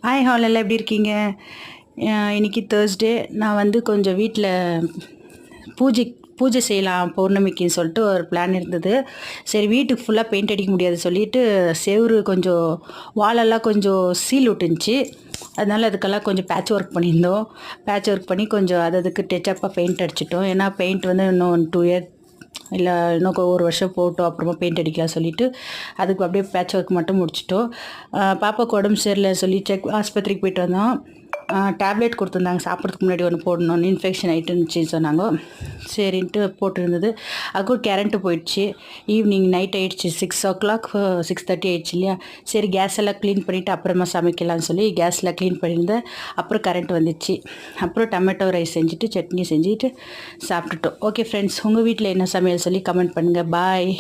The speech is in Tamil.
ஹாய் ஹால் எல்லாம் எப்படி இருக்கீங்க? இன்றைக்கி தேர்ஸ்டே. நான் வந்து கொஞ்சம் வீட்டில் பூஜை பூஜை செய்யலாம் பௌர்ணமிக்குன்னு சொல்லிட்டு ஒரு பிளான் இருந்தது. சரி, வீட்டுக்கு ஃபுல்லாக பெயிண்ட் அடிக்க முடியாது சொல்லிட்டு செவுரு கொஞ்சம் வாலெல்லாம் கொஞ்சம் சீல் விட்டுருந்துச்சி. அதனால் அதுக்கெல்லாம் கொஞ்சம் பேட்ச் ஒர்க் பண்ணியிருந்தோம். பேட்ச் ஒர்க் பண்ணி கொஞ்சம் அதுக்கு டச்சப்பாக பெயிண்ட் அடிச்சிட்டோம். ஏன்னா பெயிண்ட் வந்து இன்னும் 2 இயர் இல்லை இன்னும் ஒரு வருஷம் போட்டோம், அப்புறமா பெயிண்ட் அடிக்கலாம் சொல்லிவிட்டு அதுக்கு அப்படியே பேட்ச் ஒர்க் மட்டும் முடிச்சிட்டோம். பாப்பாவுக்கு உடம்பு சரியில்லை சொல்லி ஆஸ்பத்திரிக்கு போயிட்டு வந்தோம். டேப்லெட் கொடுத்துருந்தாங்க, சாப்பிட்றதுக்கு முன்னாடி ஒன்று போடணும்னு, இன்ஃபெக்ஷன் ஆகிட்டுருந்துச்சின்னு சொன்னாங்க. சரின்ட்டு போட்டுருந்தது. அதுக்கும் கரண்ட்டு போயிடுச்சு. ஈவினிங் நைட் ஆகிடுச்சு, 6:00 6:30 ஆகிடுச்சு இல்லையா. சரி, கேஸ் எல்லாம் க்ளீன் பண்ணிவிட்டு அப்புறமா சமைக்கலாம்னு சொல்லி கேஸ்லாம் க்ளீன் பண்ணியிருந்தேன். அப்புறம் கரண்ட் வந்துச்சு. அப்புறம் டொமேட்டோ ரைஸ் செஞ்சுட்டு சட்னி செஞ்சுட்டு சாப்பிட்டுட்டோம். ஓகே ஃப்ரெண்ட்ஸ், உங்கள் வீட்டில் என்ன சமையல் சொல்லி கமெண்ட் பண்ணுங்கள். பாய்.